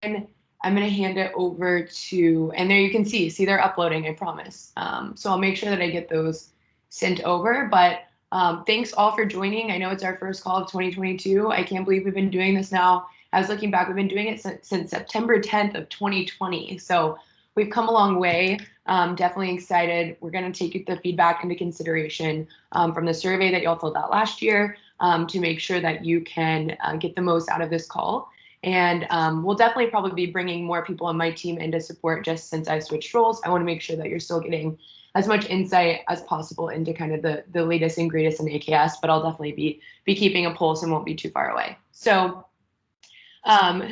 I'm going to hand it over to, and there you can see they're uploading, I promise. So I'll make sure that I get those sent over. But thanks all for joining. I know it's our first call of 2022. I can't believe we've been doing this now. I was looking back, we've been doing it since September 10th of 2020. So we've come a long way. Definitely excited. We're going to take the feedback into consideration from the survey that y'all filled out last year to make sure that you can get the most out of this call. And we'll definitely probably be bringing more people on my team into support just since I switched roles. I want to make sure that you're still getting as much insight as possible into kind of the latest and greatest in AKS, but I'll definitely be keeping a pulse and won't be too far away. So who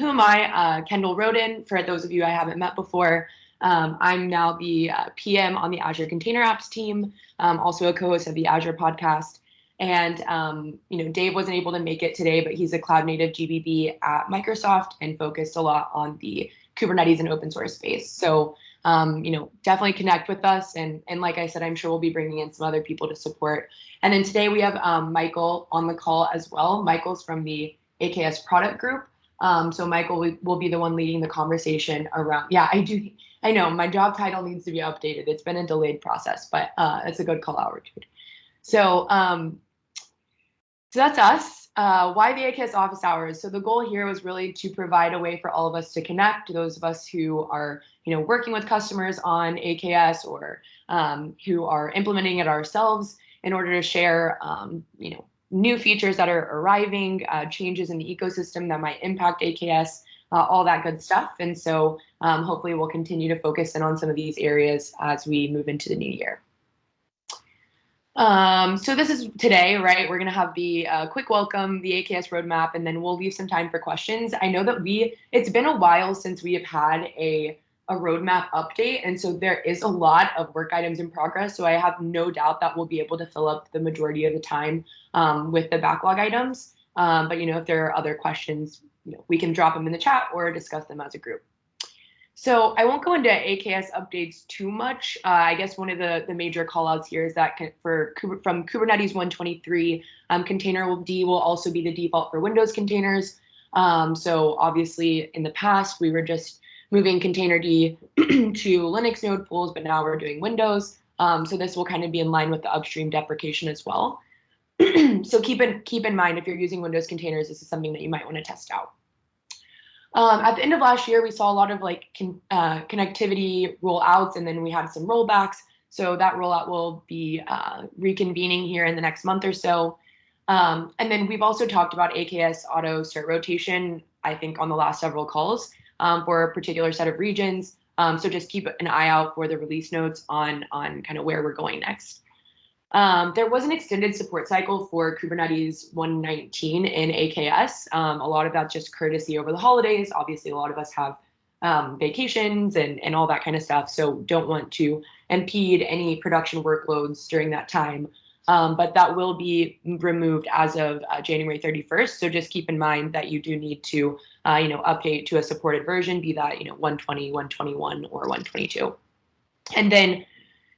am I? Kendall Roden, for those of you I haven't met before. I'm now the PM on the Azure Container Apps team, also a co-host of the Azure podcast. And Dave wasn't able to make it today, but he's a cloud native GBB at Microsoft and focused a lot on the Kubernetes and open source space. So definitely connect with us. And like I said, I'm sure we'll be bringing in some other people to support. And then today we have Michael on the call as well. Michael's from the AKS product group. So Michael will be the one leading the conversation around. Yeah, I know my job title needs to be updated. It's been a delayed process, but it's a good call out, Richard. So that's us. Why the AKS office hours? So the goal here was really to provide a way for all of us to connect, those of us who are working with customers on AKS or who are implementing it ourselves in order to share new features that are arriving, changes in the ecosystem that might impact AKS, all that good stuff. And so hopefully we'll continue to focus in on some of these areas as we move into the new year. So this is today, right? We're going to have the quick welcome, the AKS roadmap, and then we'll leave some time for questions. I know that it's been a while since we have had a roadmap update. And so there is a lot of work items in progress. So I have no doubt that we'll be able to fill up the majority of the time with the backlog items. But if there are other questions, we can drop them in the chat or discuss them as a group. So I won't go into AKS updates too much. I guess one of the major callouts here is that from Kubernetes 123, Containerd will also be the default for Windows containers. So obviously in the past, we were just moving Containerd to Linux node pools, but now we're doing Windows. So this will kind of be in line with the upstream deprecation as well. So keep in mind, if you're using Windows containers, this is something that you might want to test out. At the end of last year, we saw a lot of connectivity rollouts, and then we had some rollbacks. So that rollout will be reconvening here in the next month or so. And then we've also talked about AKS auto start rotation, I think, on the last several calls for a particular set of regions. So just keep an eye out for the release notes on kind of where we're going next. There was an extended support cycle for Kubernetes 119 in AKS. A lot of that's just courtesy over the holidays. Obviously, a lot of us have vacations and all that kind of stuff, so don't want to impede any production workloads during that time. But that will be removed as of January 31st. So just keep in mind that you do need to update to a supported version, be that 120, 121, or 122. And then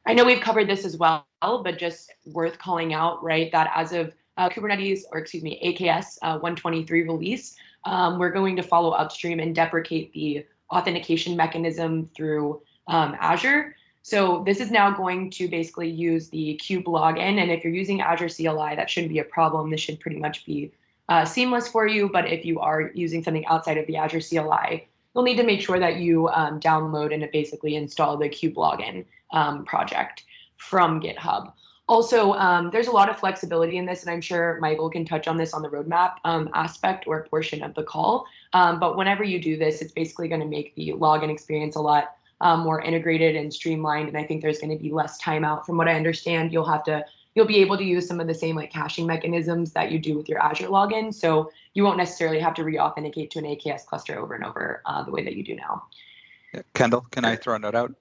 I know we've covered this as well, but just worth calling out, right, that as of AKS 123 release, we're going to follow upstream and deprecate the authentication mechanism through Azure. So this is now going to basically use the kube login. And if you're using Azure CLI, that shouldn't be a problem. This should pretty much be seamless for you. But if you are using something outside of the Azure CLI, you'll need to make sure that you download and basically install the kube login project from GitHub. Also, there's a lot of flexibility in this, and I'm sure Michael can touch on this on the roadmap aspect or portion of the call. But whenever you do this, it's basically going to make the login experience a lot more integrated and streamlined. And I think there's going to be less timeout. From what I understand, you'll be able to use some of the same caching mechanisms that you do with your Azure login. So you won't necessarily have to re-authenticate to an AKS cluster over and over the way that you do now. Yeah. Kendall, can I throw a note out?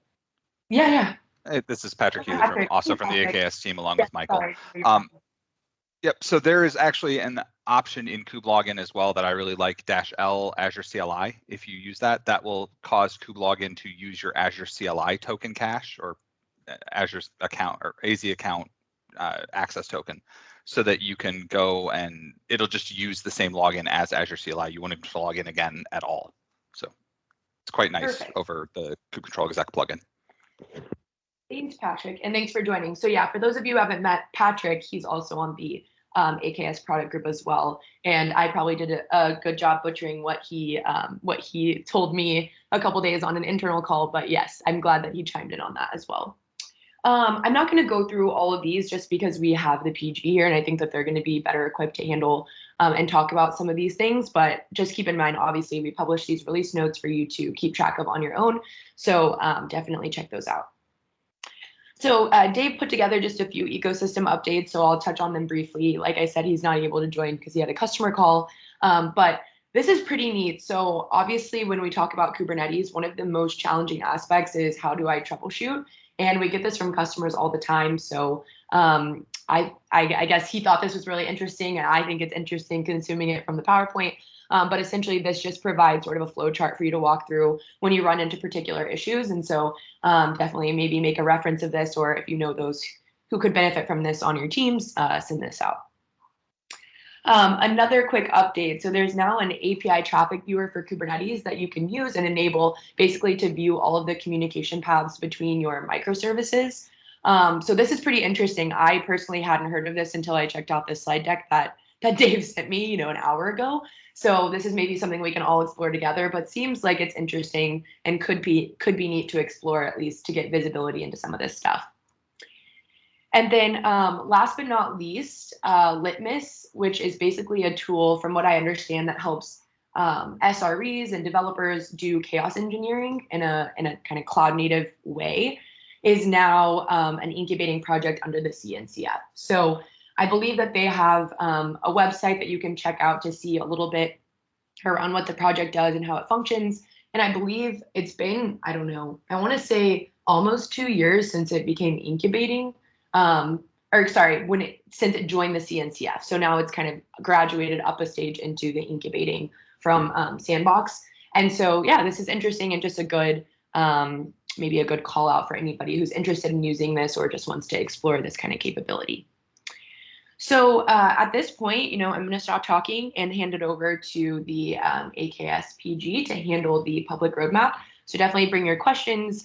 Yeah. Hey, this is Patrick Hughes, also from the AKS team, along with Michael. Yep. So there is actually an option in kubelogin as well that I really like, -L Azure CLI. If you use that, that will cause kubelogin to use your Azure CLI token cache or Azure's account or AZ account access token, so that you can go and it'll just use the same login as Azure CLI. You won't have to log in again at all. So It's quite nice Perfect. over the kubectl exec plugin. Thanks, Patrick, and thanks for joining. So yeah, for those of you who haven't met Patrick, he's also on the AKS product group as well. And I probably did a good job butchering what he told me a couple days on an internal call. But yes, I'm glad that he chimed in on that as well. I'm not going to go through all of these just because we have the PG here, and I think that they're going to be better equipped to handle and talk about some of these things. But just keep in mind, obviously, we publish these release notes for you to keep track of on your own. So definitely check those out. So Dave put together just a few ecosystem updates, so I'll touch on them briefly. Like I said, he's not able to join because he had a customer call, but this is pretty neat. So obviously, when we talk about Kubernetes, one of the most challenging aspects is how do I troubleshoot? And we get this from customers all the time. So I guess he thought this was really interesting, and I think it's interesting consuming it from the PowerPoint. But essentially, this just provides sort of a flow chart for you to walk through when you run into particular issues. And so definitely maybe make a reference of this, or if you know those who could benefit from this on your teams, send this out. Another quick update. So there's now an API traffic viewer for Kubernetes that you can use and enable basically to view all of the communication paths between your microservices. So this is pretty interesting. I personally hadn't heard of this until I checked out this slide deck that Dave sent me, an hour ago. So this is maybe something we can all explore together, but seems like it's interesting and could be neat to explore, at least to get visibility into some of this stuff. And then last but not least, Litmus, which is basically a tool, from what I understand, that helps SREs and developers do chaos engineering in a kind of cloud native way, is now an incubating project under the CNCF. So I believe that they have a website that you can check out to see a little bit around what the project does and how it functions. And I believe it's been, I don't know, I want to say almost 2 years since it became incubating. Since it joined the CNCF. So now it's kind of graduated up a stage into the incubating from Sandbox. And so, yeah, this is interesting and just a good, maybe a good call out for anybody who's interested in using this or just wants to explore this kind of capability. So at this point, I'm going to stop talking and hand it over to the AKS PG to handle the public roadmap. So definitely bring your questions,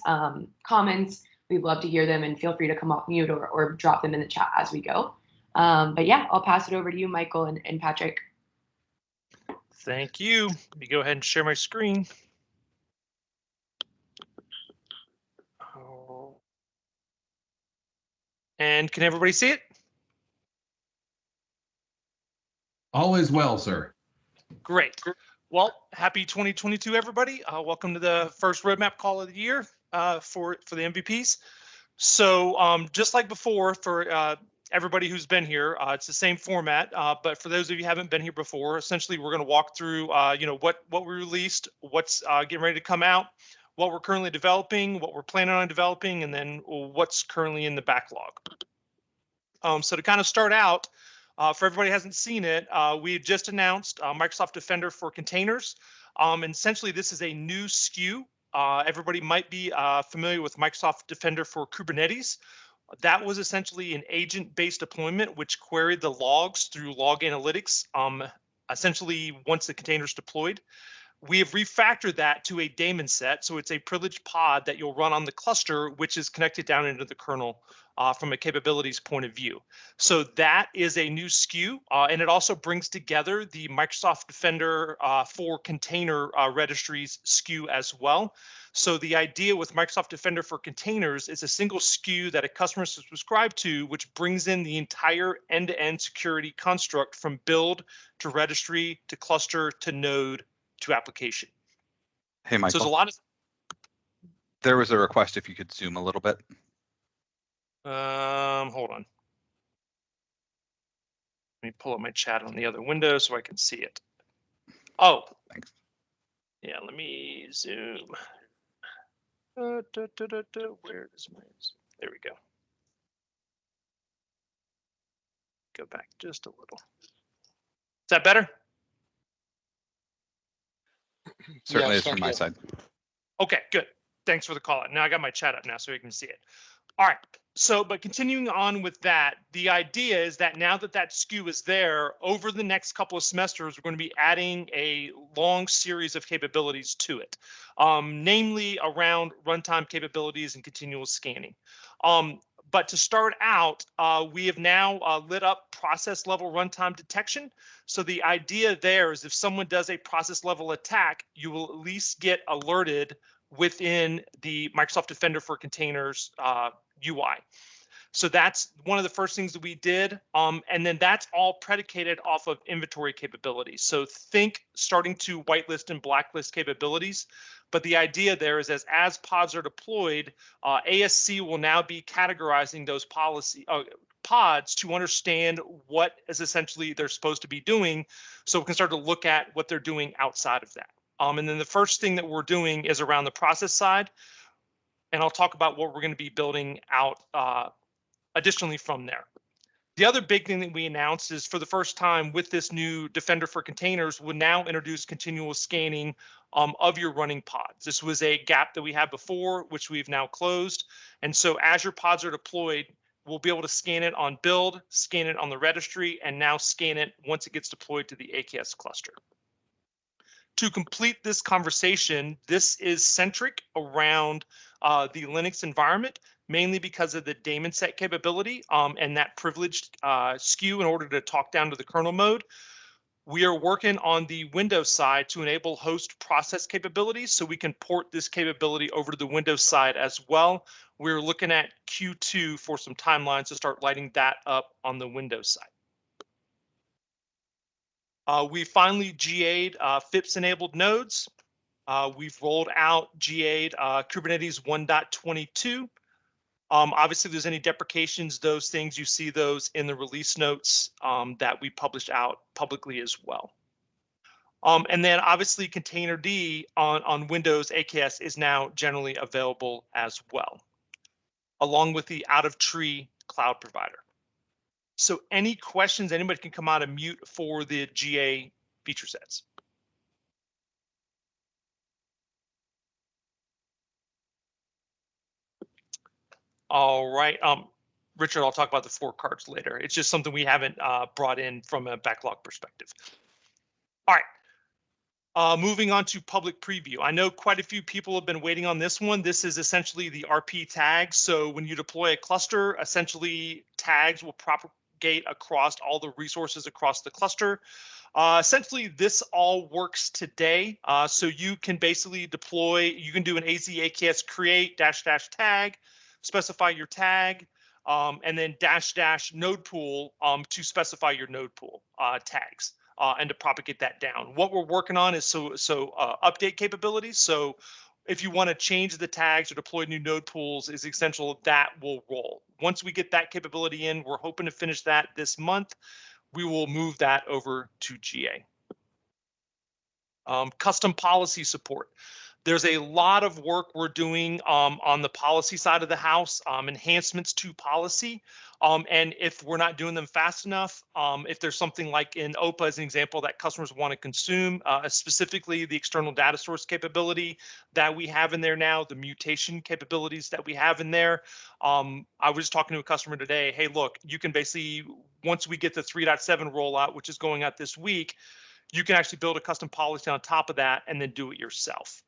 comments. We'd love to hear them, and feel free to come off mute or drop them in the chat as we go. But yeah, I'll pass it over to you, Michael and Patrick. Thank you. Let me go ahead and share my screen. And can everybody see it? All is well, sir. Great. Well, happy 2022, everybody. Welcome to the first roadmap call of the year for the MVPs. So just like before, for everybody who's been here, it's the same format. But for those of you who haven't been here before, essentially we're going to walk through, what we released, what's getting ready to come out, what we're currently developing, what we're planning on developing, and then what's currently in the backlog. So to kind of start out, for everybody who hasn't seen it, we had just announced Microsoft Defender for containers. And essentially, this is a new SKU. Everybody might be familiar with Microsoft Defender for Kubernetes. That was essentially an agent-based deployment, which queried the logs through log analytics, essentially once the container is deployed. We have refactored that to a daemon set. So it's a privileged pod that you'll run on the cluster, which is connected down into the kernel from a capabilities point of view. So that is a new SKU, and it also brings together the Microsoft Defender for container registries SKU as well. So the idea with Microsoft Defender for containers is a single SKU that a customer is subscribed to, which brings in the entire end-to-end security construct from build to registry to cluster to node to application. Hey, Michael. So there's a lot of. There was a request if you could zoom a little bit. Hold on. Let me pull up my chat on the other window so I can see it. Oh, thanks. Yeah, let me zoom. Where is my? There we go. Go back just a little. Is that better? Certainly, yes, is from my side. Okay, good. Thanks for the call out. Now I got my chat up now so you can see it. All right. But continuing on with that, the idea is that now that that SKU is there, over the next couple of semesters, we're going to be adding a long series of capabilities to it, namely around runtime capabilities and continuous scanning. But to start out, we have now lit up process level runtime detection. So the idea there is if someone does a process level attack, you will at least get alerted within the Microsoft Defender for Containers UI. So that's one of the first things that we did. And then that's all predicated off of inventory capabilities. So think starting to whitelist and blacklist capabilities. But the idea there is as pods are deployed, ASC will now be categorizing those pods to understand what is essentially they're supposed to be doing. So we can start to look at what they're doing outside of that. And then the first thing that we're doing is around the process side. And I'll talk about what we're going to be building out additionally from there. The other big thing that we announced is for the first time with this new Defender for Containers, we'll now introduce continuous scanning of your running pods. This was a gap that we had before, which we've now closed. And so as your pods are deployed, we'll be able to scan it on build, scan it on the registry, and now scan it once it gets deployed to the AKS cluster. To complete this conversation, this is centric around the Linux environment, mainly because of the daemon set capability and that privileged SKU in order to talk down to the kernel mode. We are working on the Windows side to enable host process capabilities so we can port this capability over to the Windows side as well. We're looking at Q2 for some timelines to start lighting that up on the Windows side. We finally GA'd FIPS-enabled nodes. We've rolled out GA'd Kubernetes 1.22. Obviously, if there's any deprecations, those things, you see those in the release notes that we published out publicly as well. And then obviously Containerd on Windows AKS is now generally available as well, along with the out-of-tree cloud provider. So any questions, anybody can come out of mute for the GA feature sets. All right, Richard, I'll talk about the 4 cards later. It's just something we haven't brought in from a backlog perspective. All right, moving on to public preview. I know quite a few people have been waiting on this one. This is essentially the RP tags. So when you deploy a cluster, essentially tags will propagate across all the resources across the cluster. Essentially, this all works today. So you can basically deploy, you can do an AZ AKS create -- tag, specify your tag, and then -- node pool to specify your node pool tags and to propagate that down. What we're working on is update capabilities. So if you want to change the tags or deploy new node pools is essential, that will roll. Once we get that capability in, we're hoping to finish that this month. We will move that over to GA. Custom policy support. There's a lot of work we're doing on the policy side of the house, enhancements to policy. And if we're not doing them fast enough, if there's something like in OPA as an example that customers want to consume, specifically the external data source capability that we have in there now, the mutation capabilities that we have in there. I was talking to a customer today, hey, look, you can basically, once we get the 3.7 rollout, which is going out this week, you can actually build a custom policy on top of that and then do it yourself.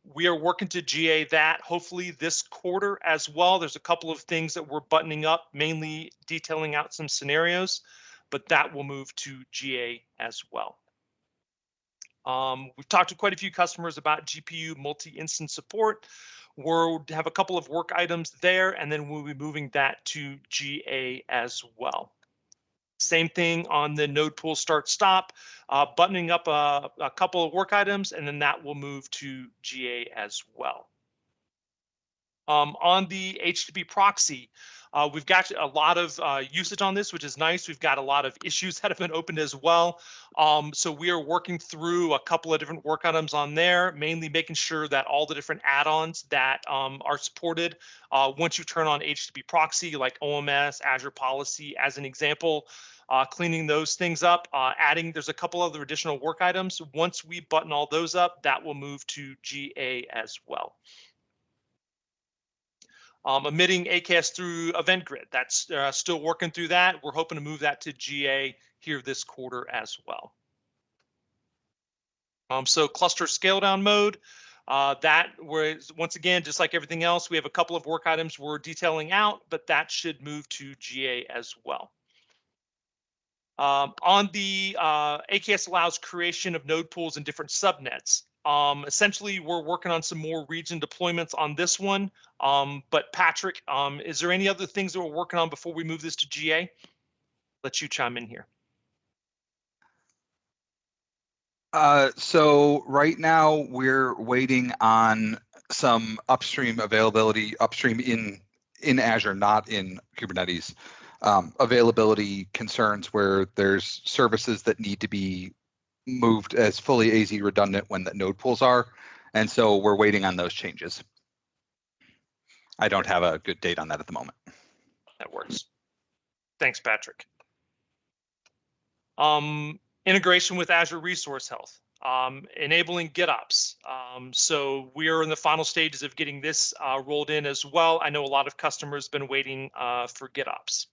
We are working to GA that hopefully this quarter as well. There's a couple of things that we're buttoning up, mainly detailing out some scenarios, but that will move to GA as well. We've talked to quite a few customers about GPU multi-instance support. We'll have a couple of work items there, and then we'll be moving that to GA as well. Same thing on the node pool start stop, buttoning up a couple of work items, and then that will move to GA as well. On the HTTP proxy, we've got a lot of usage on this, which is nice. We've got a lot of issues that have been opened as well. So we are working through a couple of different work items on there, mainly making sure that all the different add-ons that are supported once you turn on HTTP proxy, like OMS, Azure Policy, as an example, cleaning those things up, there's a couple other additional work items. Once we button all those up, that will move to GA as well. Emitting AKS through Event Grid. That's still working through that. We're hoping to move that to GA here this quarter as well. So cluster scale down mode. That was, once again, just like everything else, we have a couple of work items we're detailing out, but that should move to GA as well. On the AKS allows creation of node pools in different subnets. Essentially, we're working on some more region deployments on this one. But Patrick, is there any other things that we're working on before we move this to GA? Let you chime in here. So right now we're waiting on some upstream availability, upstream in Azure, not in Kubernetes, availability concerns where there's services that need to be moved as fully AZ redundant when the node pools are. And so we're waiting on those changes. I don't have a good date on that at the moment. That works. Thanks, Patrick. Integration with Azure Resource Health, enabling GitOps. So we are in the final stages of getting this rolled in as well. I know a lot of customers have been waiting for GitOps.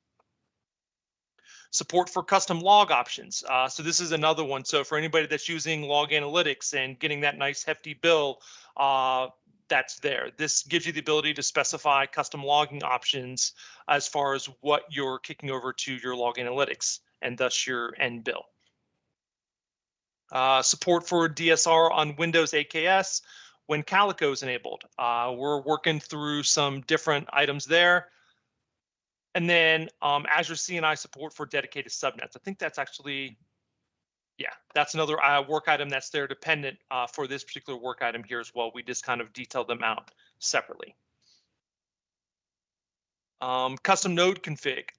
Support for custom log options. So this is another one. So for anybody that's using log analytics and getting that nice hefty bill, that's there. This gives you the ability to specify custom logging options as far as what you're kicking over to your log analytics and thus your end bill. Support for DSR on Windows AKS when Calico is enabled. We're working through some different items there. And then Azure CNI support for dedicated subnets. I think that's actually, yeah, that's another work item that's there dependent for this particular work item here as well. We just kind of detailed them out separately. Custom node config.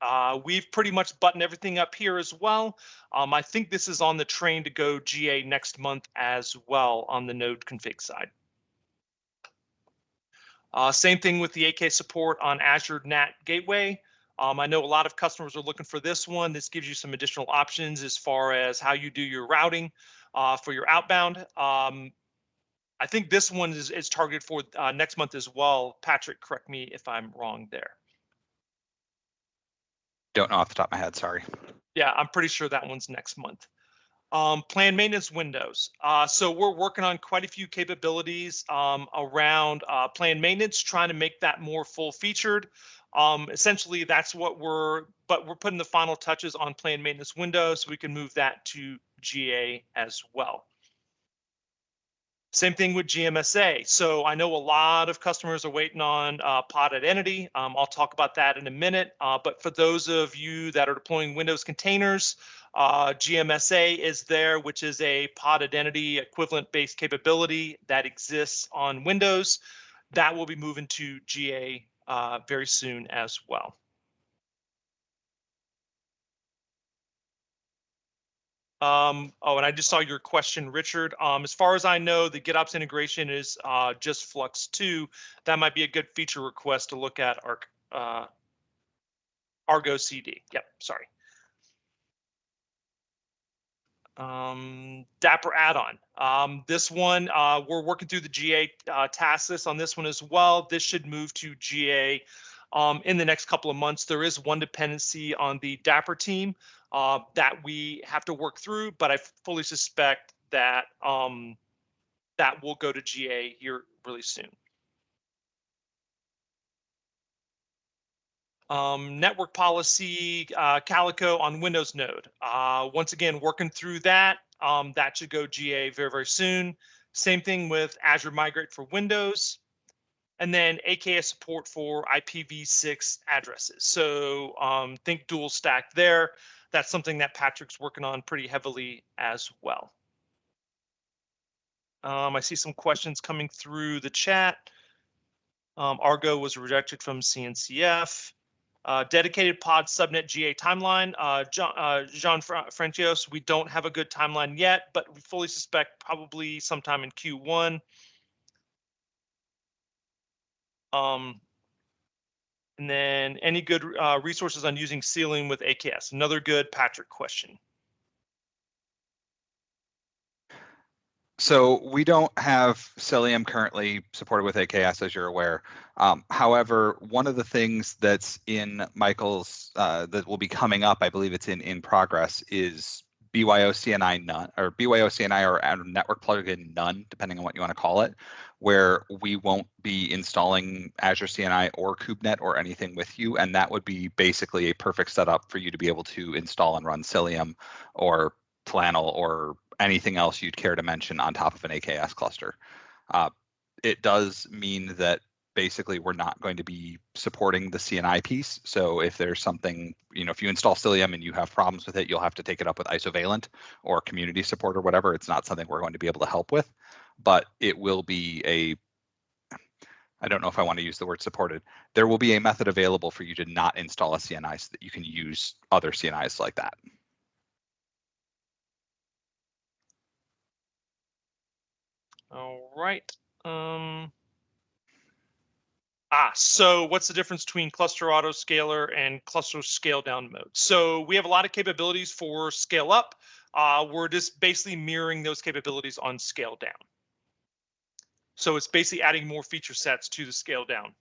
We've pretty much buttoned everything up here as well. I think this is on the train to go GA next month as well on the node config side. Same thing with the AK support on Azure NAT Gateway. I know a lot of customers are looking for this one. This gives you some additional options as far as how you do your routing for your outbound. I think this one is targeted for next month as well. Patrick, correct me if I'm wrong there. Don't know off the top of my head, sorry. Yeah, I'm pretty sure that one's next month. Planned maintenance windows. So we're working on quite a few capabilities around planned maintenance, trying to make that more full featured. Essentially, that's what we're putting the final touches on planned maintenance windows so we can move that to GA as well. Same thing with GMSA. So I know a lot of customers are waiting on pod identity. I'll talk about that in a minute. But for those of you that are deploying Windows containers, GMSA is there, which is a pod identity equivalent based capability that exists on Windows. That will be moving to GA very soon as well. Oh, and I just saw your question, Richard. As far as I know, the GitOps integration is just Flux 2. That might be a good feature request to look at Argo CD. Yep, sorry. Dapper add-on. This one, we're working through the GA task list on this one as well. This should move to GA in the next couple of months. There is one dependency on the Dapper team that we have to work through, but I fully suspect that that will go to GA here really soon. Network policy, Calico on Windows Node. Once again, working through that. That should go GA very, very soon. Same thing with Azure Migrate for Windows. And then AKS support for IPv6 addresses. So think dual stack there. That's something that Patrick's working on pretty heavily as well. I see some questions coming through the chat. Argo was rejected from CNCF. Dedicated pod subnet GA timeline. Jean Francios, we don't have a good timeline yet, but we fully suspect probably sometime in Q1. And then any good resources on using sealing with AKS? Another good Patrick question. So we don't have Cilium currently supported with AKS, as you're aware. However, one of the things that's in Michael's that will be coming up, I believe it's in progress, is BYOCNI none, or BYOCNI or network plugin none, depending on what you want to call it, where we won't be installing Azure CNI or KubeNet or anything with you, and that would be basically a perfect setup for you to be able to install and run Cilium or Flannel or anything else you'd care to mention on top of an AKS cluster. It does mean that basically we're not going to be supporting the CNI piece. So if there's something, if you install Cilium and you have problems with it, you'll have to take it up with Isovalent or community support or whatever. It's not something we're going to be able to help with, but it will be I don't know if I want to use the word supported. There will be a method available for you to not install a CNI so that you can use other CNIs like that. All right. So what's the difference between cluster autoscaler and cluster scale down mode? So we have a lot of capabilities for scale up. We're just basically mirroring those capabilities on scale down. So it's basically adding more feature sets to the scale down.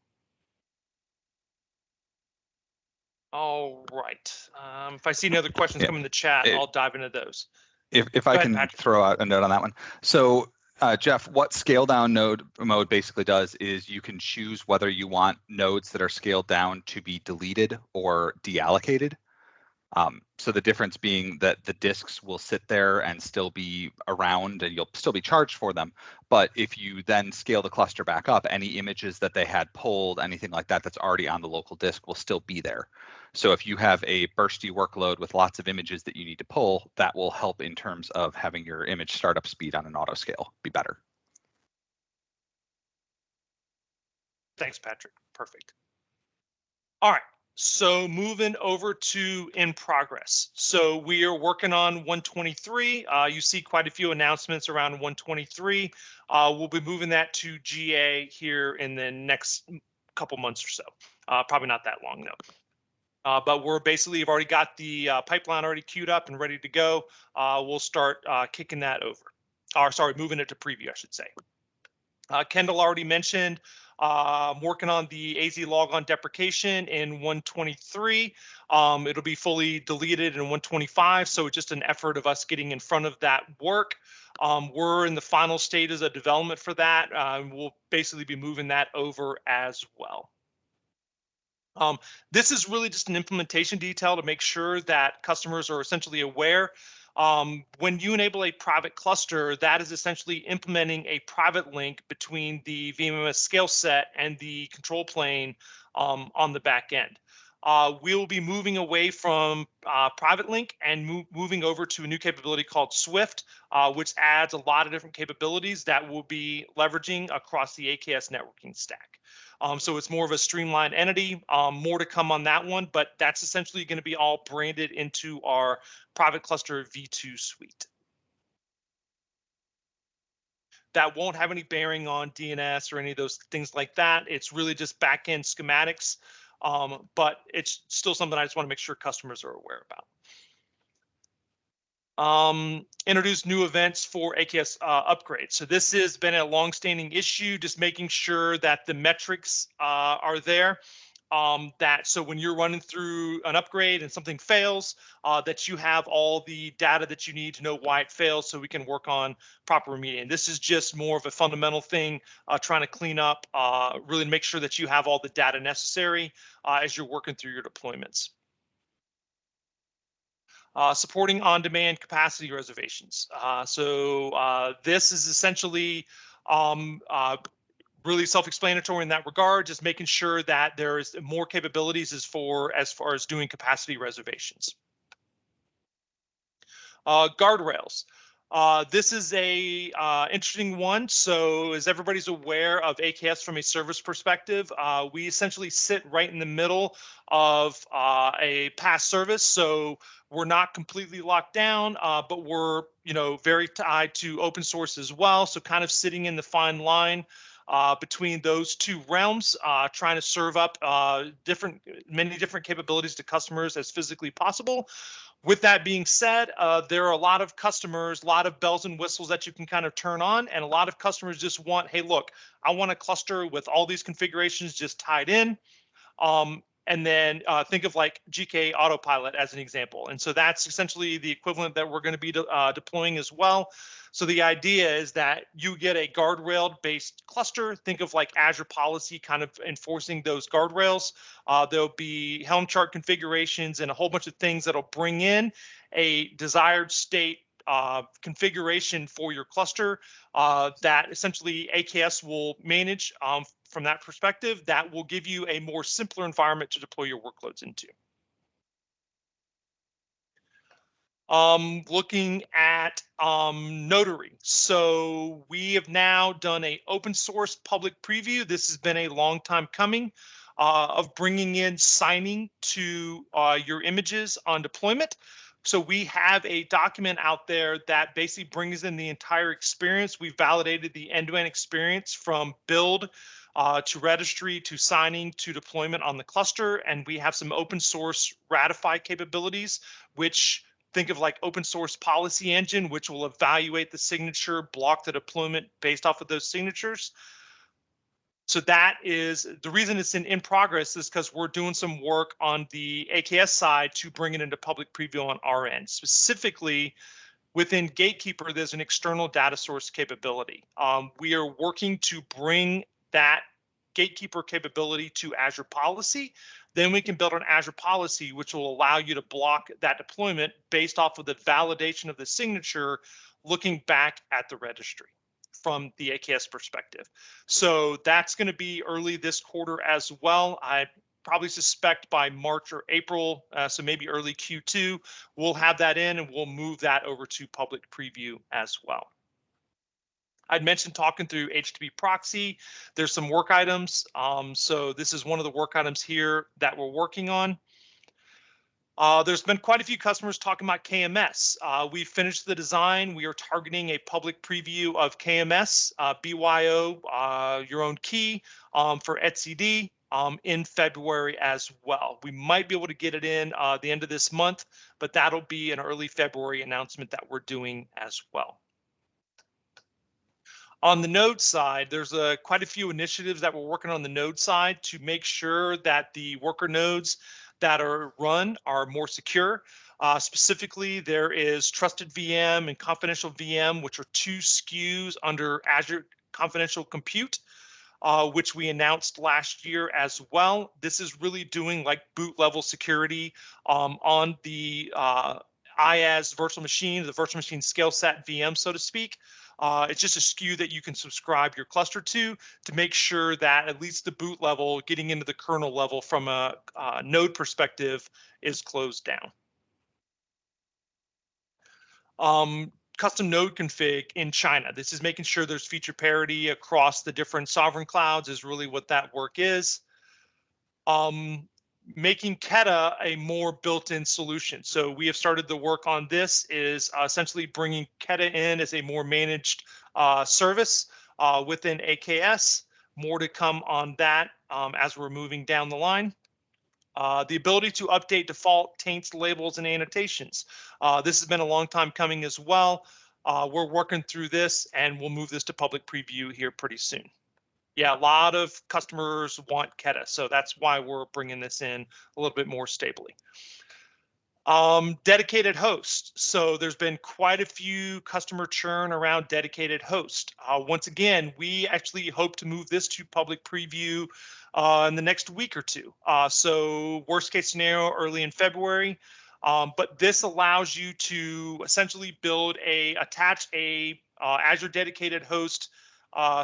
All right. If I see any other questions come in the chat, I'll dive into those. If I can throw out a note on that one. So Jeff, what scale down mode basically does is you can choose whether you want nodes that are scaled down to be deleted or deallocated. So the difference being that the disks will sit there and still be around and you'll still be charged for them. But if you then scale the cluster back up, any images that they had pulled, anything like that that's already on the local disk will still be there. So if you have a bursty workload with lots of images that you need to pull, that will help in terms of having your image startup speed on an auto scale be better. Thanks, Patrick. Perfect. All right. So moving over to in progress. So we are working on 123. You see quite a few announcements around 123. We'll be moving that to GA here in the next couple months or so. Probably not that long though. But we're basically have already got the pipeline already queued up and ready to go. We'll start kicking that over. Or sorry, moving it to preview, I should say. Kendall already mentioned I'm working on the AZ logon deprecation in 123. It'll be fully deleted in 125, so it's just an effort of us getting in front of that work. We're in the final stages of development for that. We'll basically be moving that over as well. This is really just an implementation detail to make sure that customers are essentially aware. When you enable a private cluster, that is essentially implementing a private link between the VMMS scale set and the control plane on the back end. We'll be moving away from private link and moving over to a new capability called Swift, which adds a lot of different capabilities that we'll be leveraging across the AKS networking stack. So it's more of a streamlined entity, more to come on that one, but that's essentially going to be all branded into our private cluster V2 suite. That won't have any bearing on DNS or any of those things like that. It's really just back-end schematics, but it's still something I just want to make sure customers are aware about. Introduce new events for AKS upgrades. So this has been a long-standing issue, just making sure that the metrics are there. So when you're running through an upgrade and something fails, that you have all the data that you need to know why it fails, so we can work on proper remediation. This is just more of a fundamental thing, trying to clean up, really make sure that you have all the data necessary as you're working through your deployments. Supporting on-demand capacity reservations. This is essentially really self-explanatory in that regard, just making sure that there is more capabilities as far as doing capacity reservations. Guardrails. This is a interesting one. So as everybody's aware of AKS from a service perspective, we essentially sit right in the middle of a PaaS service. So we're not completely locked down, but we're very tied to open source as well. So kind of sitting in the fine line between those two realms, trying to serve up many different capabilities to customers as physically possible, With that being said, there are a lot of customers, a lot of bells and whistles that you can kind of turn on, and a lot of customers just want, hey, look, I want a cluster with all these configurations just tied in. And then think of like GK Autopilot as an example. And so that's essentially the equivalent that we're going to be deploying as well. So the idea is that you get a guardrail based cluster. Think of like Azure policy kind of enforcing those guardrails. There'll be Helm chart configurations and a whole bunch of things that'll bring in a desired state configuration for your cluster that essentially AKS will manage from that perspective. That will give you a more simpler environment to deploy your workloads into. Looking at Notary. So we have now done an open source public preview. This has been a long time coming of bringing in signing to your images on deployment. So we have a document out there that basically brings in the entire experience. We've validated the end-to-end experience from build to registry to signing to deployment on the cluster. And we have some open source ratify capabilities, which think of like open source policy engine, which will evaluate the signature, block the deployment based off of those signatures. So that is the reason it's in progress, is because we're doing some work on the AKS side to bring it into public preview on our end. Specifically within Gatekeeper, there's an external data source capability. We are working to bring that Gatekeeper capability to Azure policy. Then we can build an Azure policy, which will allow you to block that deployment based off of the validation of the signature, looking back at the registry from the AKS perspective. So that's going to be early this quarter as well. I probably suspect by March or April, so maybe early Q2, we'll have that in and we'll move that over to public preview as well. I'd mentioned talking through HTTP proxy. There's some work items. So this is one of the work items here that we're working on. There's been quite a few customers talking about KMS. We finished the design. We are targeting a public preview of KMS, BYO, your own key for etcd in February as well. We might be able to get it in the end of this month, but that'll be an early February announcement that we're doing as well. On the node side, there's quite a few initiatives that we're working on the node side to make sure that the worker nodes that are run are more secure. Specifically, there is Trusted VM and Confidential VM, which are two SKUs under Azure Confidential Compute, which we announced last year as well. This is really doing like boot level security on the IaaS virtual machine, the virtual machine scale set VM, so to speak. It's just a SKU that you can subscribe your cluster to make sure that at least the boot level, getting into the kernel level from a node perspective, is closed down. Custom node config in China. This is making sure there's feature parity across the different sovereign clouds is really what that work is. Making Keta a more built-in solution. So we have started the work on this, is essentially bringing Keta in as a more managed service within AKS. More to come on that as we're moving down the line. The ability to update default taints, labels, and annotations. This has been a long time coming as well. We're working through this and we'll move this to public preview here pretty soon. Yeah, a lot of customers want Keta, so that's why we're bringing this in a little bit more stably. Dedicated host. So there's been quite a few customer churn around dedicated host. Once again, we actually hope to move this to public preview in the next week or two. So worst case scenario, early in February. But this allows you to essentially attach a Azure dedicated host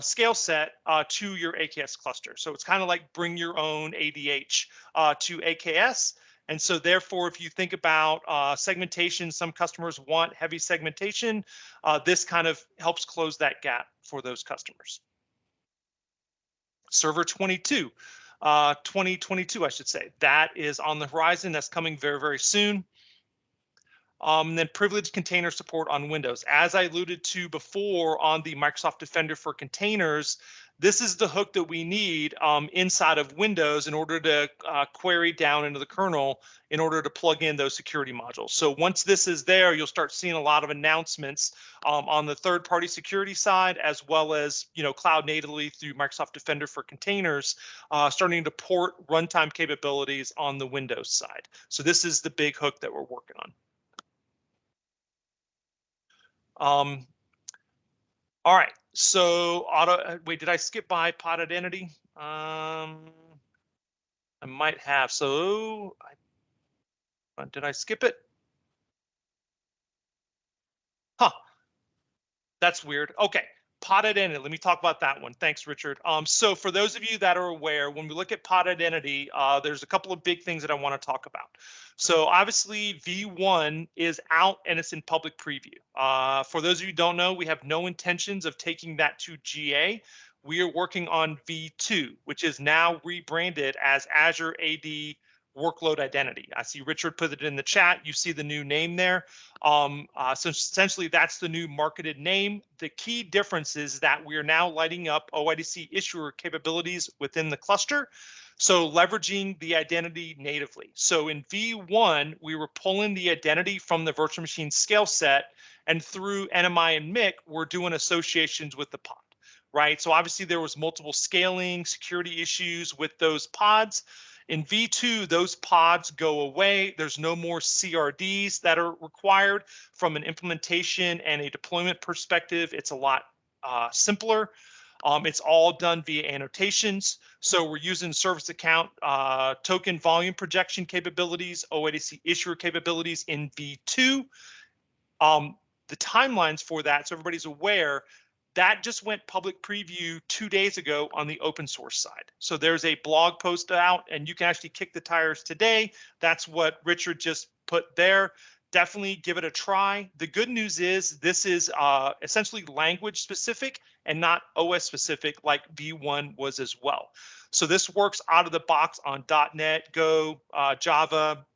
scale set to your AKS cluster. So it's kind of like bring your own ADH to AKS. And so therefore, if you think about segmentation, some customers want heavy segmentation. This kind of helps close that gap for those customers. Server 2022, I should say. That is on the horizon. That's coming very, very soon. Then privileged container support on Windows. As I alluded to before on the Microsoft Defender for containers, this is the hook that we need inside of Windows in order to query down into the kernel in order to plug in those security modules. So once this is there, you'll start seeing a lot of announcements on the third-party security side, as well as cloud natively through Microsoft Defender for containers, starting to port runtime capabilities on the Windows side. So this is the big hook that we're working on. All right, so wait, did I skip by pod identity? I might have. So did I skip it? Huh, that's weird. Okay, pod identity, let me talk about that one. Thanks, Richard. So for those of you that are aware, when we look at pod identity, there's a couple of big things that I want to talk about. So obviously V1 is out and it's in public preview. For those of you who don't know, we have no intentions of taking that to GA. We are working on V2, which is now rebranded as Azure AD Workload Identity. I see Richard put it in the chat. You see the new name there. So essentially that's the new marketed name. The key difference is that we are now lighting up OIDC issuer capabilities within the cluster. So leveraging the identity natively. So in V1, we were pulling the identity from the virtual machine scale set, and through NMI and MIC, we're doing associations with the pod, right? So obviously there was multiple scaling security issues with those pods. In V2, those pods go away. There's no more CRDs that are required. From an implementation and a deployment perspective, it's a lot simpler. It's all done via annotations. So we're using service account token volume projection capabilities, OIDC issuer capabilities in V2. The timelines for that, so everybody's aware, that just went public preview 2 days ago on the open source side. So there's a blog post out and you can actually kick the tires today. That's what Richard just put there. Definitely give it a try. The good news is this is essentially language specific and not OS specific like V1 was as well. So this works out of the box on .NET, Go, Java,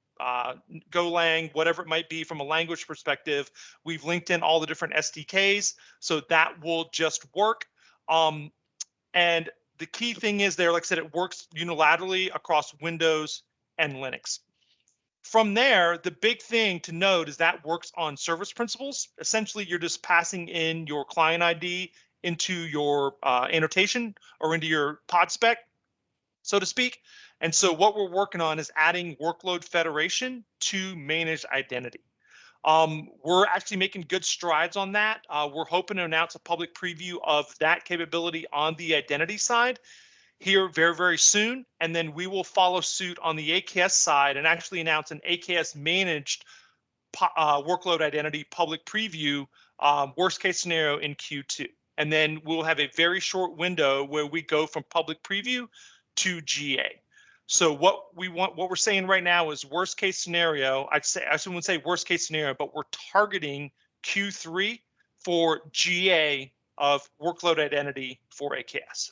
Golang, whatever it might be from a language perspective. We've linked in all the different SDKs, so that will just work. And the key thing is there, like I said, it works unilaterally across Windows and Linux. From there, the big thing to note is that works on service principals. Essentially, you're just passing in your client ID into your annotation or into your pod spec, so to speak. And so what we're working on is adding workload federation to managed identity. We're actually making good strides on that. We're hoping to announce a public preview of that capability on the identity side here very, very soon. And then we will follow suit on the AKS side and actually announce an AKS managed workload identity public preview, worst case scenario in Q2. And then we'll have a very short window where we go from public preview to GA. So what we're saying right now is worst case scenario. I wouldn't say worst case scenario, but we're targeting Q3 for GA of workload identity for AKS.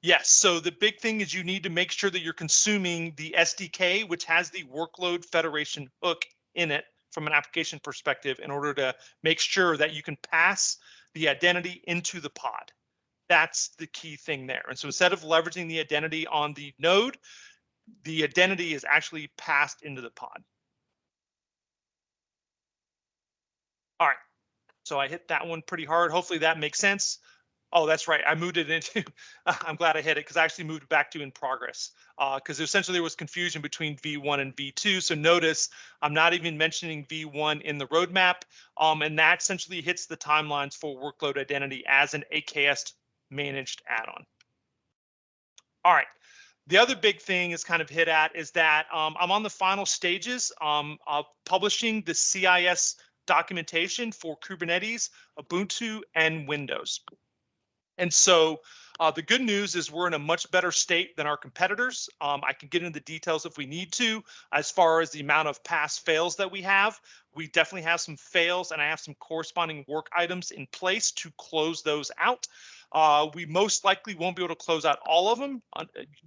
Yes, so the big thing is you need to make sure that you're consuming the SDK, which has the workload federation hook in it from an application perspective in order to make sure that you can pass the identity into the pod. That's the key thing there. And so instead of leveraging the identity on the node, the identity is actually passed into the pod. All right, so I hit that one pretty hard. Hopefully that makes sense. Oh, that's right. I moved it into, I'm glad I hit it because I actually moved back to in progress because essentially there was confusion between V1 and V2. So notice I'm not even mentioning V1 in the roadmap, and that essentially hits the timelines for workload identity as an AKS managed add-on. All right. The other big thing is kind of hit at is that I'm on the final stages of publishing the CIS documentation for Kubernetes, Ubuntu, and Windows. And so the good news is we're in a much better state than our competitors. I can get into the details if we need to, as far as the amount of pass fails that we have. We definitely have some fails and I have some corresponding work items in place to close those out. We most likely won't be able to close out all of them,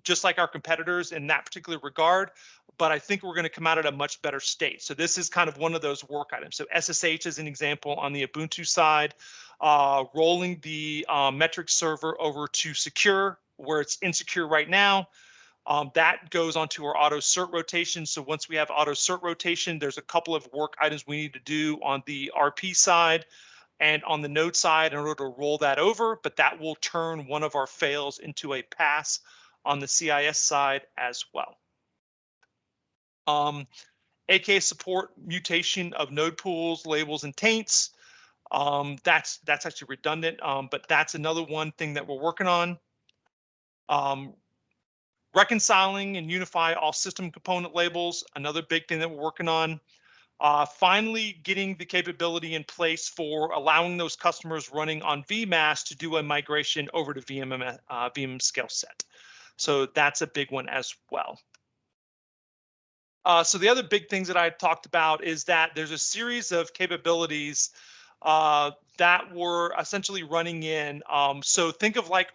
just like our competitors in that particular regard. but I think we're going to come out at a much better state. So this is kind of one of those work items. So SSH is an example on the Ubuntu side, rolling the metric server over to secure where it's insecure right now. That goes onto our auto cert rotation. So once we have auto cert rotation, there's a couple of work items we need to do on the RP side and on the node side in order to roll that over, but that will turn one of our fails into a pass on the CIS side as well. AKS support mutation of node pools, labels, and taints. That's actually redundant, but that's another one thing that we're working on. Reconciling and unify all system component labels, another big thing that we're working on. Finally, getting the capability in place for allowing those customers running on VMAS to do a migration over to VM scale set. So that's a big one as well. So the other big things that I talked about is that there's a series of capabilities that were essentially running in. So think of like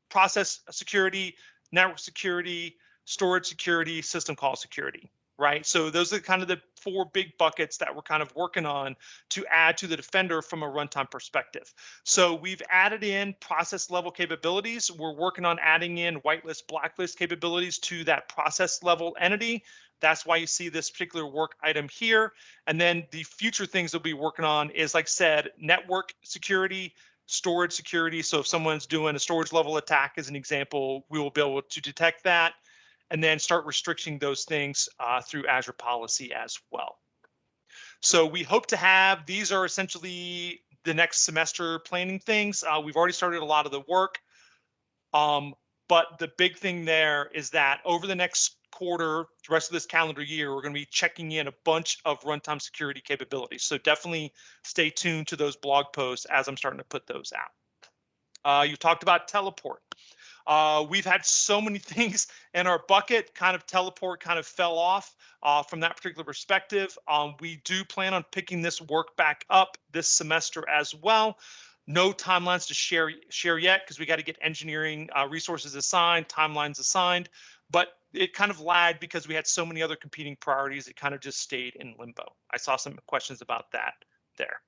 process security, network security, storage security, system call security, right? So those are kind of the 4 big buckets that we're kind of working on to add to the Defender from a runtime perspective. So we've added in process level capabilities. We're working on adding in whitelist, blacklist capabilities to that process level entity. That's why you see this particular work item here. And then the future things we'll be working on is, like I said, network security, storage security. So if someone's doing a storage level attack, as an example, we will be able to detect that and then start restricting those things through Azure policy as well. So we hope to have, these are essentially the next semester planning things. We've already started a lot of the work. But the big thing there is that over the next quarter, the rest of this calendar year, we're going to be checking in a bunch of runtime security capabilities. So definitely stay tuned to those blog posts as I'm starting to put those out. You talked about teleport. We've had so many things in our bucket. Kind of teleport kind of fell off from that particular perspective. We do plan on picking this work back up this semester as well. No timelines to share yet because we got to get engineering resources assigned, timelines assigned, but it kind of lagged because we had so many other competing priorities. It kind of just stayed in limbo. I saw some questions about that there.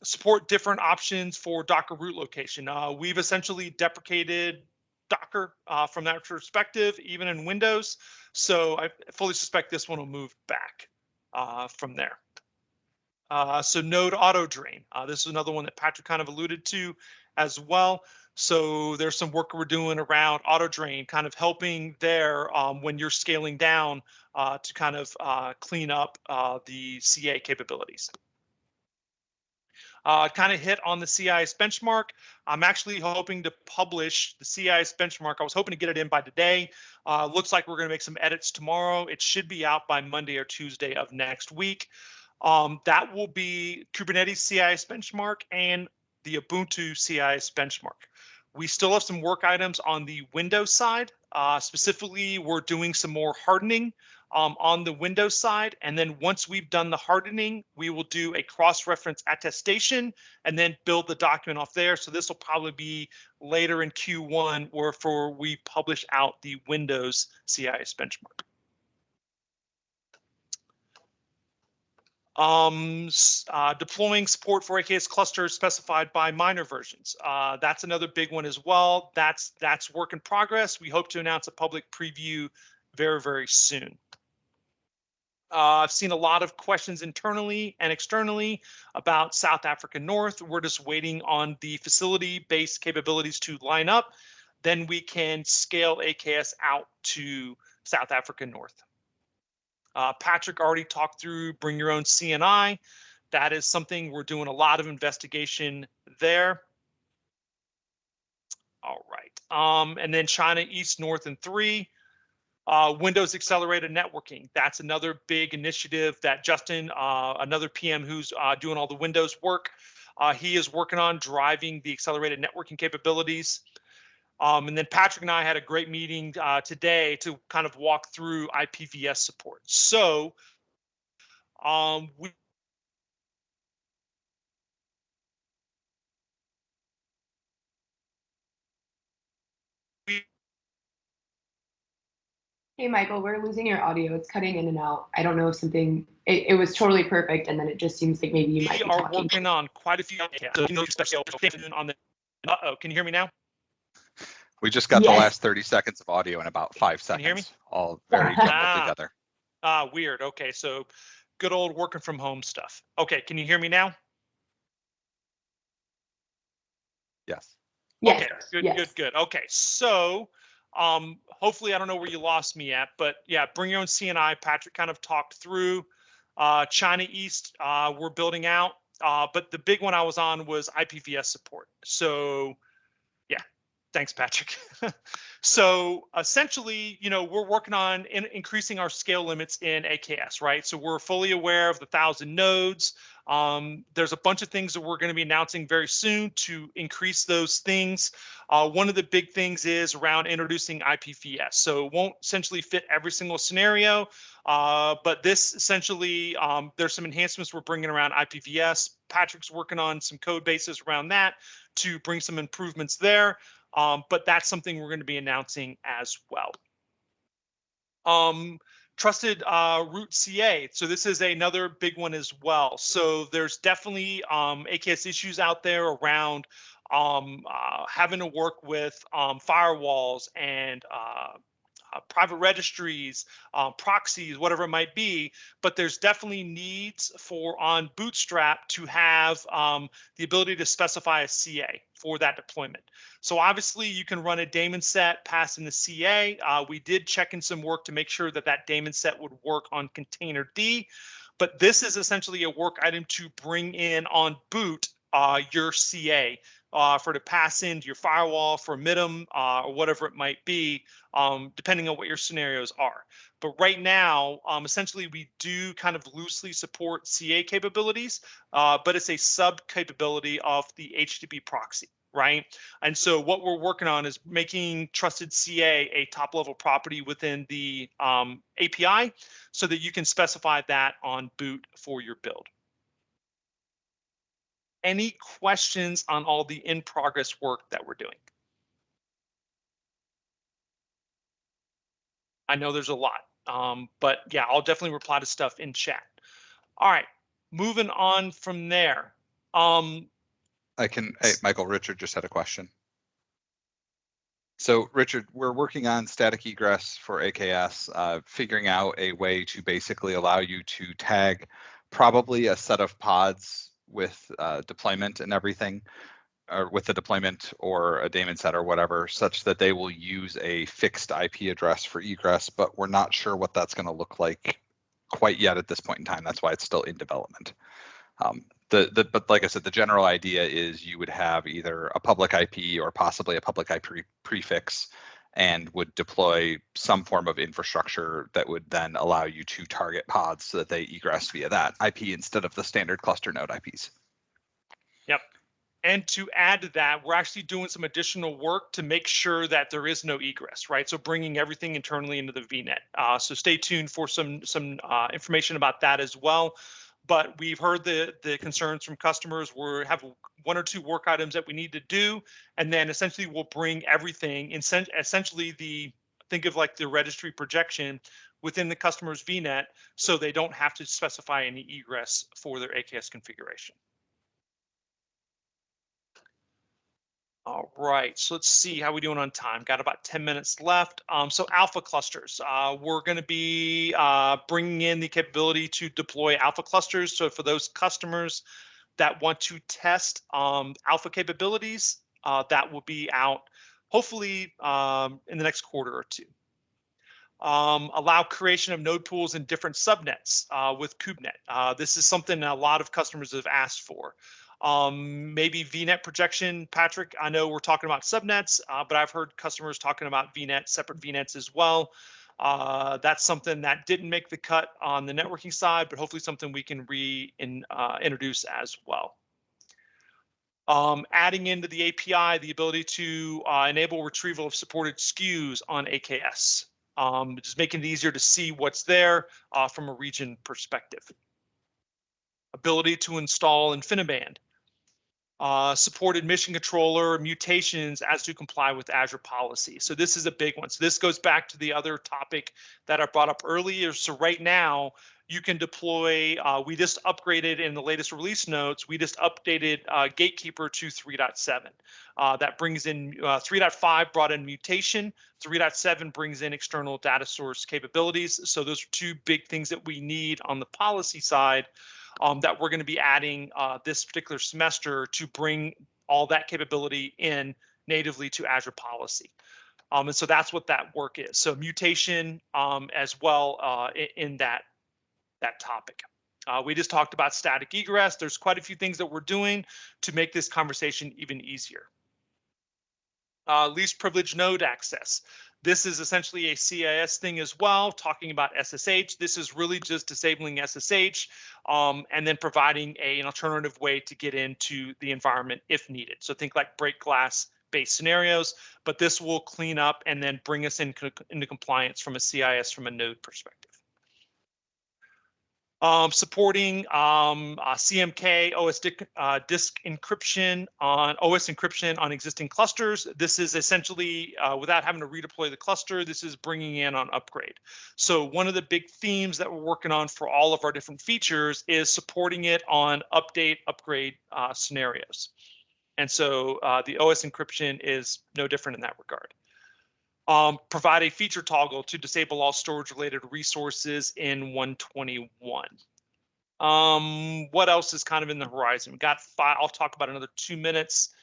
Support different options for Docker root location. We've essentially deprecated Docker from that perspective, even in Windows. So I fully suspect this one will move back from there. So node auto drain. This is another one that Patrick kind of alluded to as well. So there's some work we're doing around auto drain, kind of helping there when you're scaling down to kind of clean up the CA capabilities. Kind of hit on the CIS benchmark. I'm actually hoping to publish the CIS benchmark. I was hoping to get it in by today. Looks like we're going to make some edits tomorrow. It should be out by Monday or Tuesday of next week. That will be Kubernetes CIS benchmark and the Ubuntu CIS benchmark. We still have some work items on the Windows side. Specifically, we're doing some more hardening on the Windows side. And then once we've done the hardening, we will do a cross-reference attestation and then build the document off there. So this will probably be later in Q1 where we publish out the Windows CIS benchmark. Deploying support for AKS clusters specified by minor versions. That's another big one as well. That's work in progress. We hope to announce a public preview very, very soon. I've seen a lot of questions internally and externally about South Africa North. We're just waiting on the facility-based capabilities to line up. Then we can scale AKS out to South Africa North. Patrick already talked through bring your own CNI. That is something we're doing a lot of investigation there. All right. And then China East, North, and 3. Windows accelerated networking. That's another big initiative that Justin, another PM who's doing all the Windows work, he is working on driving the accelerated networking capabilities. And then Patrick and I had a great meeting today to kind of walk through IPVS support. So we Hey, Michael, we're losing your audio. It's cutting in and out. I don't know if something, it was totally perfect, and then it just seems like maybe you might be We are talking. working on quite a few. So, especially on the. Uh-oh, can you hear me now? We just got the last 30 seconds of audio in about 5 seconds. Can you hear me? All very jumbled together. Weird. Okay, so good old working from home stuff. Okay, can you hear me now? Yes. Yes. Okay, good, yes. good. Okay, so hopefully I don't know where you lost me at, but yeah, bring your own CNI. Patrick kind of talked through China East. We're building out, but the big one I was on was IPVS support. So yeah, thanks, Patrick. So essentially, we're working on increasing our scale limits in AKS, right? So we're fully aware of the 1,000 nodes. There's a bunch of things that we're going to be announcing very soon to increase those things. One of the big things is around introducing IPVS. So it won't essentially fit every single scenario, but this essentially, there's some enhancements we're bringing around IPVS. Patrick's working on some code bases around that to bring some improvements there. But that's something we're going to be announcing as well. Trusted root CA. So this is another big one as well. So there's definitely AKS issues out there around having to work with firewalls and private registries, proxies, whatever it might be, but there's definitely needs for on Bootstrap to have the ability to specify a CA for that deployment. So obviously you can run a daemon set passing the CA. We did check in some work to make sure that that daemon set would work on container D, but this is essentially a work item to bring in on boot your CA for to pass into your firewall for MIDM or whatever it might be, depending on what your scenarios are. But right now, essentially, we do kind of loosely support CA capabilities, but it's a sub capability of the HTTP proxy, right? And so what we're working on is making trusted CA a top level property within the API so that you can specify that on boot for your build. Any questions on all the in progress work that we're doing? I know there's a lot, but yeah, I'll definitely reply to stuff in chat. All right, moving on from there. Hey, Michael, Richard just had a question. So Richard, we're working on static egress for AKS, figuring out a way to basically allow you to tag probably a set of pods with deployment and everything, or with the deployment or a daemon set or whatever, such that they will use a fixed IP address for egress, but we're not sure what that's going to look like quite yet at this point in time. That's why it's still in development. But like I said, the general idea is you would have either a public IP or possibly a public IP prefix and would deploy some form of infrastructure that would then allow you to target pods so that they egress via that IP instead of the standard cluster node IPs. Yep. And to add to that, we're actually doing some additional work to make sure that there is no egress, right? So bringing everything internally into the VNet. So stay tuned for some information about that as well. But we've heard the concerns from customers. We have 1 or 2 work items that we need to do, and then essentially we'll bring everything, essentially think of like the registry projection within the customer's VNet, so they don't have to specify any egress for their AKS configuration. All right, so let's see how we're doing on time. Got about 10 minutes left. So alpha clusters, we're going to be bringing in the capability to deploy alpha clusters. So for those customers that want to test alpha capabilities, that will be out hopefully in the next quarter or 2. Allow creation of node pools in different subnets with Kubernetes. This is something a lot of customers have asked for. Maybe VNet projection, Patrick. I know we're talking about subnets, but I've heard customers talking about VNet, separate VNets as well. That's something that didn't make the cut on the networking side, but hopefully something we can introduce as well. Adding into the API the ability to enable retrieval of supported SKUs on AKS. Just making it easier to see what's there from a region perspective. Ability to install InfiniBand. supported mission controller mutations as to comply with Azure policy. So this is a big one. So this goes back to the other topic that I brought up earlier. So right now you can deploy, we just upgraded in the latest release notes, we just updated Gatekeeper to 3.7. That brings in 3.5 brought in mutation, 3.7 brings in external data source capabilities. So those are two big things that we need on the policy side. That we're going to be adding this particular semester to bring all that capability in natively to Azure policy. And so that's what that work is. So mutation as well in that topic. We just talked about static egress. There's quite a few things that we're doing to make this conversation even easier. Least privileged node access. This is essentially a CIS thing as well, talking about SSH. This is really just disabling SSH and then providing an alternative way to get into the environment if needed. So think like break glass based scenarios, but this will clean up and then bring us into compliance from a CIS from a node perspective. Supporting CMK OS disk encryption on OS encryption on existing clusters. This is essentially without having to redeploy the cluster. This is bringing in on upgrade. So one of the big themes that we're working on for all of our different features is supporting it on update upgrade scenarios. And so the OS encryption is no different in that regard. Provide a feature toggle to disable all storage-related resources in 121. What else is kind of in the horizon? We got 5. I'll talk about another 2 minutes,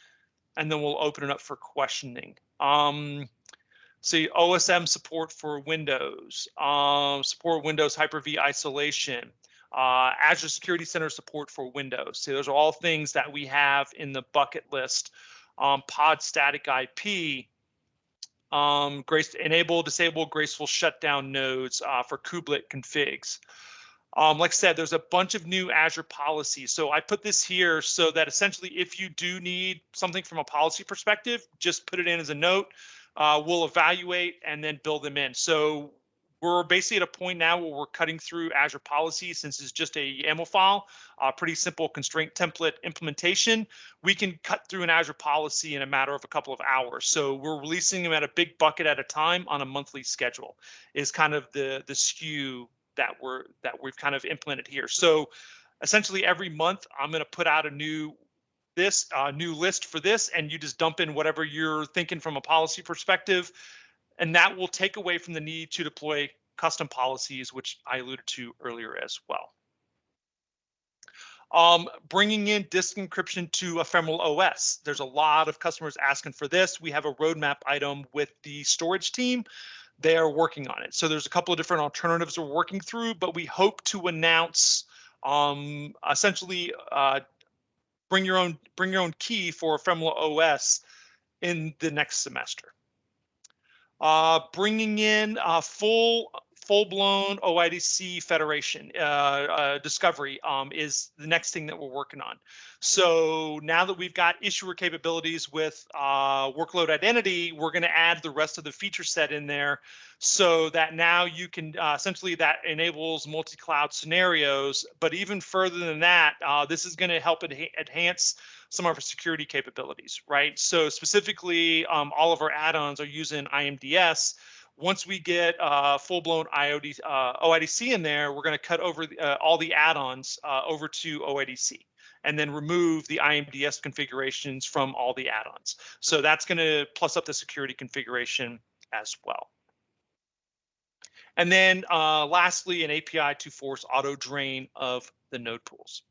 and then we'll open it up for questioning. So OSM support for Windows, support Windows Hyper-V isolation, Azure Security Center support for Windows. So those are all things that we have in the bucket list. Pod static IP. Enable, disable graceful shutdown nodes for kubelet configs. Like I said, there's a bunch of new Azure policies. So I put this here so that essentially if you do need something from a policy perspective, just put it in as a note. We'll evaluate and then build them in. So we're basically at a point now where we're cutting through Azure policy since it's just a YAML file, pretty simple constraint template implementation. We can cut through an Azure policy in a matter of a couple of hours. So we're releasing them at a big bucket at a time on a monthly schedule is kind of the SKU that we've kind of implemented here. So essentially every month I'm going to put out a new list for this, and you just dump in whatever you're thinking from a policy perspective. And that will take away from the need to deploy custom policies, which I alluded to earlier as well. Bringing in disk encryption to ephemeral OS. There's a lot of customers asking for this. We have a roadmap item with the storage team. They are working on it. So there's a couple of different alternatives we're working through, but we hope to announce essentially bring your own key for ephemeral OS in the next semester. Bringing in full-blown OIDC federation discovery is the next thing that we're working on. So now that we've got issuer capabilities with workload identity, we're going to add the rest of the feature set in there so that now you can essentially that enables multi-cloud scenarios. But even further than that, this is going to help enhance some of our security capabilities, right? So specifically, all of our add-ons are using IMDS. Once we get full-blown OIDC in there, we're going to cut over all the add-ons over to OIDC and then remove the IMDS configurations from all the add-ons. So that's going to plus up the security configuration as well. And then lastly, an API to force auto drain of the node pools.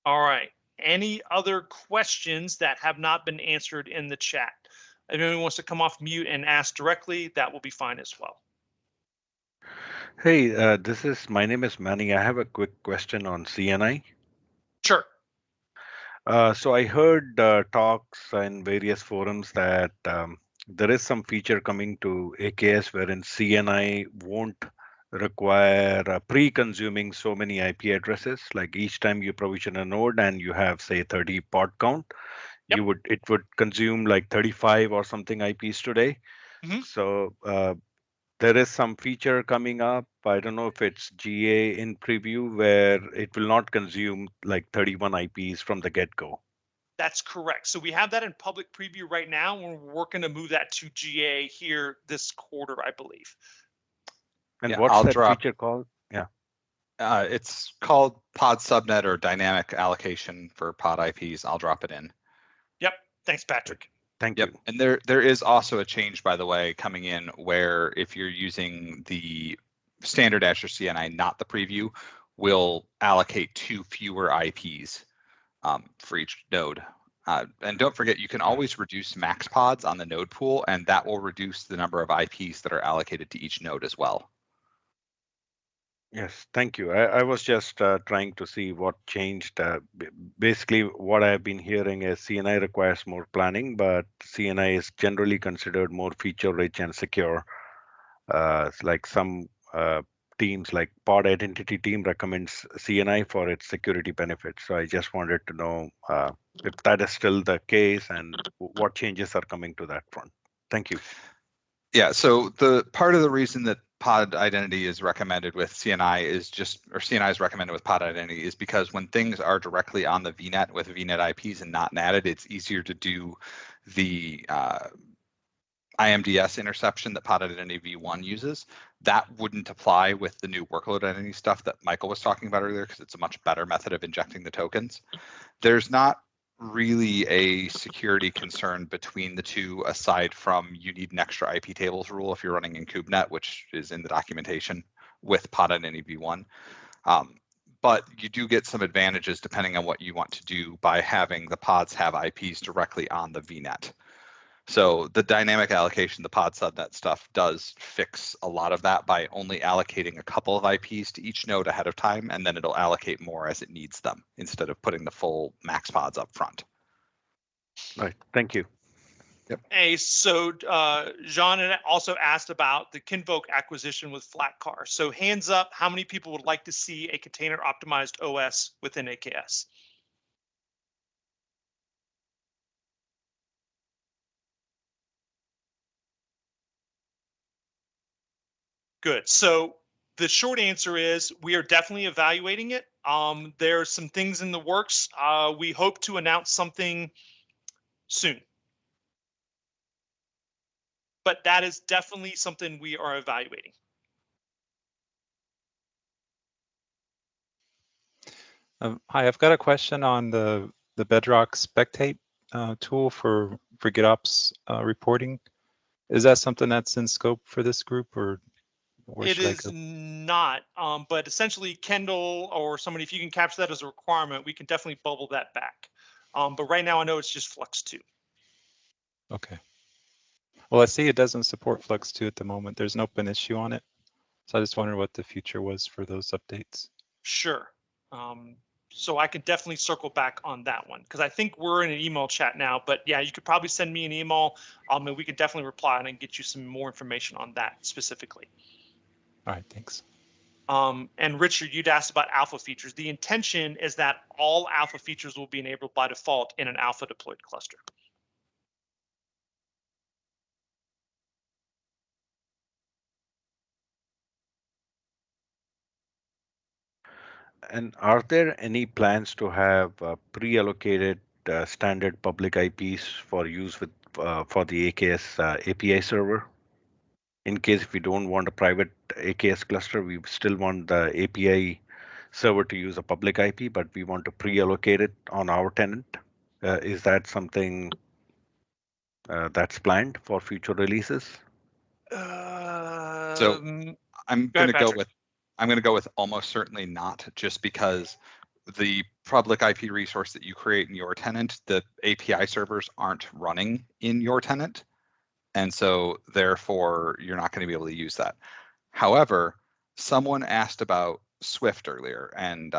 All right. Any other questions that have not been answered in the chat? If anyone wants to come off mute and ask directly, that will be fine as well. Hey, my name is Manny. I have a quick question on CNI. Sure. So I heard talks in various forums that there is some feature coming to AKS wherein CNI won't require pre-consuming so many IP addresses. Like each time you provision a node and you have say 30 pod count, yep. it would consume like 35 or something IPs today. Mm-hmm. So there is some feature coming up. I don't know if it's GA in preview where it will not consume like 31 IPs from the get-go. That's correct. So we have that in public preview right now, and we're working to move that to GA here this quarter, I believe. And Yeah, what's that feature called? Yeah. It's called pod subnet or dynamic allocation for pod IPs. I'll drop it in. Yep. Thanks, Patrick. Thank you. And there is also a change, by the way, coming in where if you're using the standard Azure CNI, not the preview, will allocate 2 fewer IPs for each node. And don't forget, you can always reduce max pods on the node pool, and that will reduce the number of IPs that are allocated to each node as well. Yes, thank you. I was just trying to see what changed. Basically, what I've been hearing is CNI requires more planning, but CNI is generally considered more feature-rich and secure. Like some teams, like Pod Identity team, recommends CNI for its security benefits. So I just wanted to know if that is still the case and what changes are coming to that front. Thank you. Yeah, so the part of the reason that pod identity is recommended with CNI is CNI is recommended with pod identity is because when things are directly on the VNet with VNet IPs and not natted, it's easier to do the IMDS interception that pod identity v1 uses. That wouldn't apply with the new workload identity stuff that Michael was talking about earlier because it's a much better method of injecting the tokens. There's not really a security concern between the two, aside from you need an extra IP tables rule if you're running in Kubernetes, which is in the documentation with pod identity v1. But you do get some advantages depending on what you want to do by having the pods have IPs directly on the VNet. So the dynamic allocation, the pod subnet stuff does fix a lot of that by only allocating a couple of IPs to each node ahead of time, and then it'll allocate more as it needs them instead of putting the full max pods up front. Right, thank you. Yep. Hey, so Jean also asked about the Kinvoke acquisition with Flatcar. So hands up, how many people would like to see a container optimized OS within AKS? Good. So the short answer is we are definitely evaluating it. There are some things in the works. We hope to announce something soon. But that is definitely something we are evaluating. Hi, I've got a question on the Bedrock Spectate tool for GitOps reporting. Is that something that's in scope for this group, or where it should I is go? not, but essentially Kendall or somebody, if you can capture that as a requirement, we can definitely bubble that back. But right now I know it's just Flux 2. Okay. Well, I see it doesn't support Flux 2 at the moment. There's an open issue on it. So I just wondered what the future was for those updates. Sure. So I can definitely circle back on that one because I think we're in an email chat now, but yeah, you could probably send me an email and we could definitely reply and get you some more information on that specifically. All right, thanks. And Richard, you'd asked about alpha features. The intention is that all alpha features will be enabled by default in an alpha deployed cluster. And are there any plans to have pre-allocated standard public IPs for use with for the AKS API server? In case if we don't want a private AKS cluster, we still want the API server to use a public IP, but we want to pre-allocate it on our tenant. Is that something that's planned for future releases? So I'm going to go with almost certainly not, just because the public IP resource that you create in your tenant, the API servers aren't running in your tenant. And so therefore, you're not going to be able to use that. However, someone asked about Swift earlier, and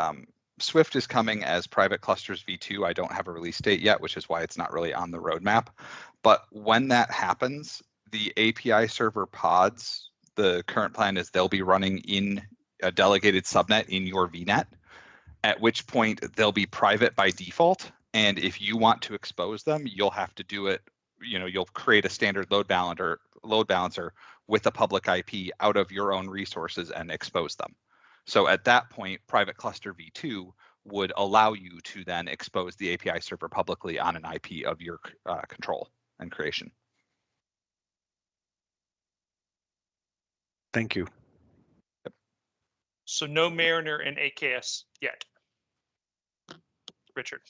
Swift is coming as private clusters v2. I don't have a release date yet, which is why it's not really on the roadmap. But when that happens, the API server pods, the current plan is they'll be running in a delegated subnet in your VNet, at which point they'll be private by default. And if you want to expose them, you'll have to do it. You'll create a standard load balancer with a public IP out of your own resources and expose them. So at that point, private cluster v2 would allow you to then expose the API server publicly on an IP of your control and creation. Thank you. So no Mariner and AKS yet. Richard.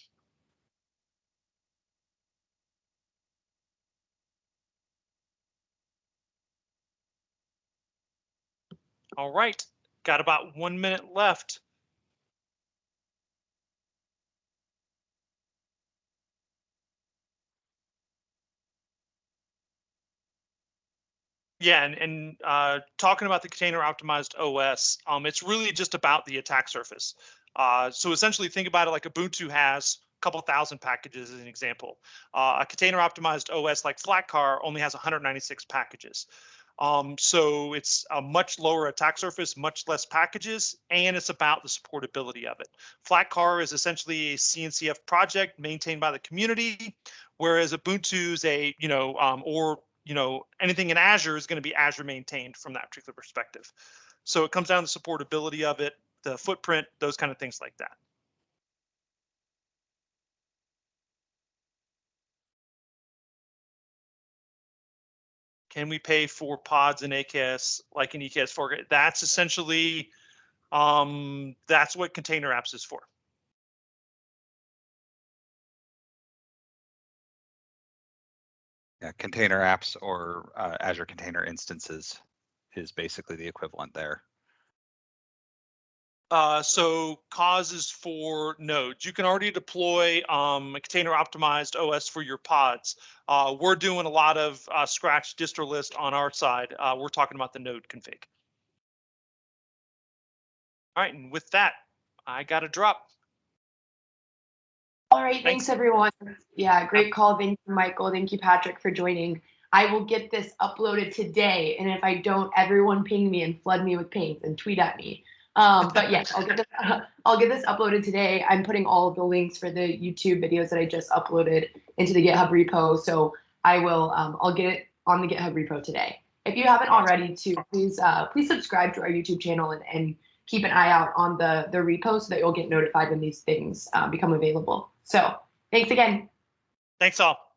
All right, got about 1 minute left. Yeah, and talking about the container optimized OS, it's really just about the attack surface. So essentially think about it like Ubuntu has a couple thousand packages as an example. A container optimized OS like Flatcar only has 196 packages. So it's a much lower attack surface, much less packages, and it's about the supportability of it. Flatcar is essentially a CNCF project maintained by the community, whereas Ubuntu's a, anything in Azure is going to be Azure maintained from that particular perspective. So it comes down to the supportability of it, the footprint, those kind of things like that. Can we pay for pods in AKS like in EKS 4? That's essentially, that's what container apps is for. Yeah, container apps or Azure container instances is basically the equivalent there. So causes for nodes. You can already deploy a container optimized OS for your pods. We're doing a lot of scratch distro list on our side. We're talking about the node config. All right, and with that, I got to drop. All right, thanks everyone. Yeah, great call. Thank you, Michael. Thank you, Patrick, for joining. I will get this uploaded today, and if I don't, everyone ping me and flood me with paint and tweet at me. But yes, I'll get this uploaded today. I'm putting all of the links for the YouTube videos that I just uploaded into the GitHub repo, so I will. I'll get it on the GitHub repo today. If you haven't already, please subscribe to our YouTube channel and keep an eye out on the repo so that you'll get notified when these things become available. So thanks again. Thanks all.